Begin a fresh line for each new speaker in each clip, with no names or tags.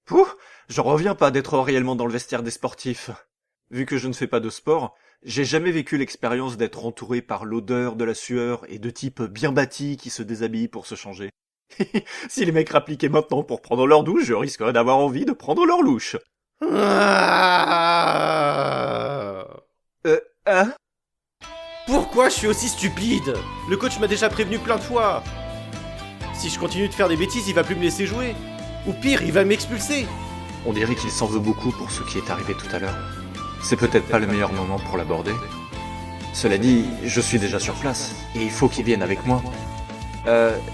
Pouh, j'en reviens pas d'être réellement dans le vestiaire des sportifs. Vu que je ne fais pas de sport, j'ai jamais vécu l'expérience d'être entouré par l'odeur de la sueur et de types bien bâtis qui se déshabillent pour se changer. Si les mecs rappliquaient maintenant pour prendre leur douche, je risquerais d'avoir envie de prendre leur louche. Hein?
Pourquoi je suis aussi stupide? Le coach m'a déjà prévenu plein de fois. Si je continue de faire des bêtises, il va plus me laisser jouer. Ou pire, il va m'expulser.
On dirait qu'il s'en veut beaucoup pour ce qui est arrivé tout à l'heure. C'est peut-être pas le meilleur moment pour l'aborder. Cela dit, je suis déjà sur place, et il faut qu'il vienne avec moi.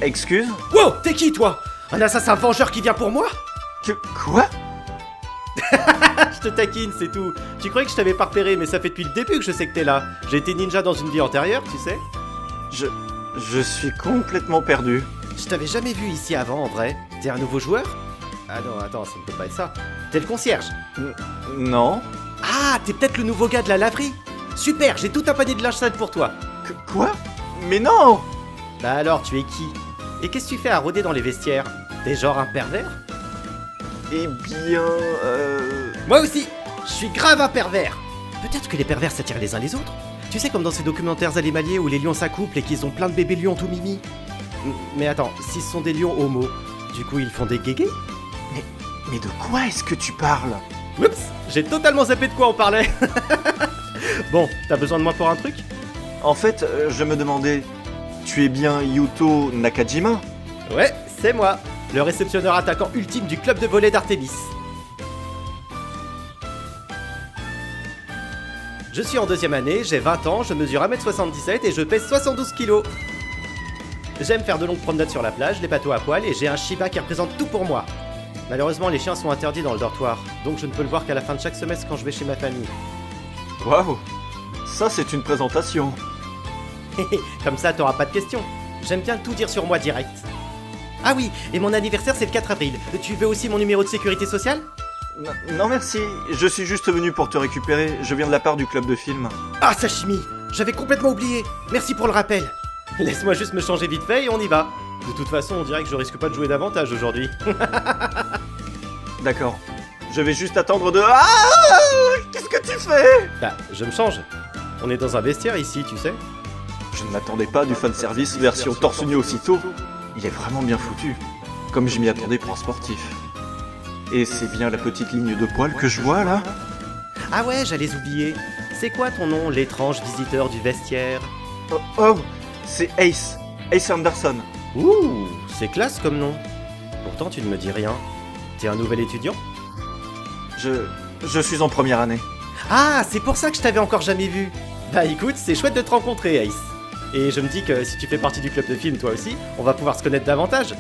Excuse?
Wow, t'es qui toi? Un assassin vengeur qui vient pour moi?
Quoi?
Je te taquine, c'est tout. Tu croyais que je t'avais pas repéré, mais ça fait depuis le début que je sais que t'es là. J'ai été ninja dans une vie antérieure, tu sais.
Je suis complètement perdu.
Je t'avais jamais vu ici avant, en vrai. T'es un nouveau joueur? Ah non, attends, ça ne peut pas être ça. T'es le concierge?
Non?
Ah, t'es peut-être le nouveau gars de la laverie? Super, j'ai tout un panier de linge sale pour toi.
Quoi? Mais non!
Bah alors, tu es qui? Et qu'est-ce que tu fais à rôder dans les vestiaires? T'es genre un pervers?
Eh bien,
Moi aussi, je suis grave un pervers. Peut-être que les pervers s'attirent les uns les autres. Tu sais, comme dans ces documentaires animaliers où les lions s'accouplent et qu'ils ont plein de bébés lions tout mimi. Mais attends, si ce sont des lions homo, du coup ils font des guégués?
Mais de quoi est-ce que tu parles?
Oups, j'ai totalement zappé de quoi on parlait. Bon, t'as besoin de moi pour un truc?
En fait, je me demandais, tu es bien Yuto Nakajima?
Ouais, c'est moi, le réceptionneur attaquant ultime du club de volley d'Artemis. Je suis en deuxième année, j'ai 20 ans, je mesure 1m77 et je pèse 72 kilos. J'aime faire de longues promenades sur la plage, les bateaux à poil et j'ai un Shiba qui représente tout pour moi. Malheureusement, les chiens sont interdits dans le dortoir, donc je ne peux le voir qu'à la fin de chaque semestre quand je vais chez ma famille.
Waouh! Ça, c'est une présentation.
Comme ça, t'auras pas de questions. J'aime bien tout dire sur moi direct. Ah oui, et mon anniversaire c'est le 4 avril. Tu veux aussi mon numéro de sécurité sociale?
Non merci, je suis juste venu pour te récupérer, je viens de la part du club de film.
Ah sashimi, j'avais complètement oublié. Merci pour le rappel. Laisse-moi juste me changer vite fait et on y va. De toute façon, on dirait que je risque pas de jouer davantage aujourd'hui.
D'accord, je vais juste attendre de... Ah! Qu'est-ce que tu fais?
Bah, je me change. On est dans un vestiaire ici, tu sais.
Je ne m'attendais pas du fanservice version torse nu aussitôt. Il est vraiment bien foutu, comme je m'y attendais pour un sportif. Et c'est bien la petite ligne de poils que je vois là?
Ah ouais, j'allais oublier. C'est quoi ton nom, l'étrange visiteur du vestiaire?
Oh, c'est Ace Anderson.
Ouh, c'est classe comme nom. Pourtant, tu ne me dis rien. T'es un nouvel étudiant?
Je suis en première année.
Ah, c'est pour ça que je t'avais encore jamais vu. Bah écoute, c'est chouette de te rencontrer, Ace. Et je me dis que si tu fais partie du club de film toi aussi, on va pouvoir se connaître davantage.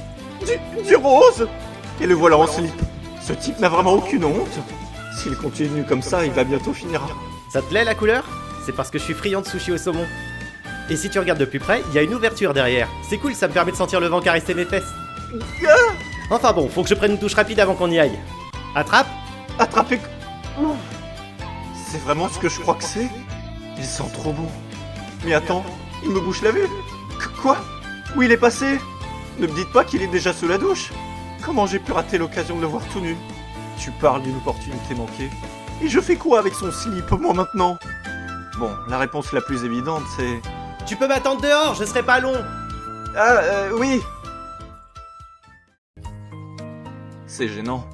Du rose! Et le voilà en slip. Ce type n'a vraiment aucune honte. S'il continue comme ça, il va bientôt finir.
Ça te plaît la couleur? C'est parce que je suis friand de sushi au saumon. Et si tu regardes de plus près, il y a une ouverture derrière. C'est cool, ça me permet de sentir le vent caresser mes fesses. Enfin bon, faut que je prenne une douche rapide avant qu'on y aille. Attrape!
Attraper... C'est vraiment ce que je crois que c'est? Il sent trop bon. Mais attends, il me bouche la vue. Quoi? Où il est passé? Ne me dites pas qu'il est déjà sous la douche. Comment j'ai pu rater l'occasion de le voir tout nu? Tu parles d'une opportunité manquée. Et je fais quoi avec son slip, moi, maintenant? Bon, la réponse la plus évidente, c'est...
Tu peux m'attendre dehors, je serai pas long.
Ah, oui. C'est gênant.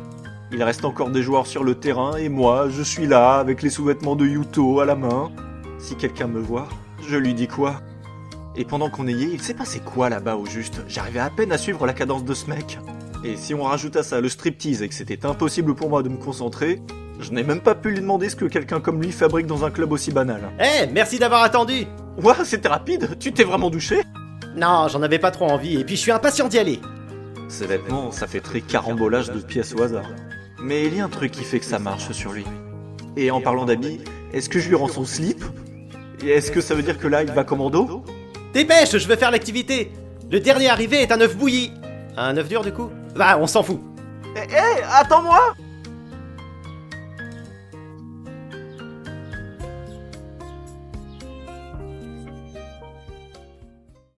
Il reste encore des joueurs sur le terrain et moi, je suis là avec les sous-vêtements de Yuto à la main. Si quelqu'un me voit, je lui dis quoi? Et pendant qu'on y est, il s'est passé quoi là-bas au juste? J'arrivais à peine à suivre la cadence de ce mec. Et si on rajoute à ça le striptease et que c'était impossible pour moi de me concentrer, je n'ai même pas pu lui demander ce que quelqu'un comme lui fabrique dans un club aussi banal.
Eh, merci d'avoir attendu.
Ouah, c'était rapide. Tu t'es vraiment douché?
Non, j'en avais pas trop envie, et puis je suis impatient d'y aller.
Ces vêtements, ça fait très carambolage de pièces au hasard. Mais il y a un truc qui fait que ça marche sur lui. Et en parlant d'habits, est-ce que je lui rends son slip? Et est-ce que ça veut dire que là, il va commando?
Dépêche, je veux faire l'activité. Le dernier arrivé est un œuf bouilli. Un œuf dur du coup? Bah, on s'en fout.
Hé, attends-moi!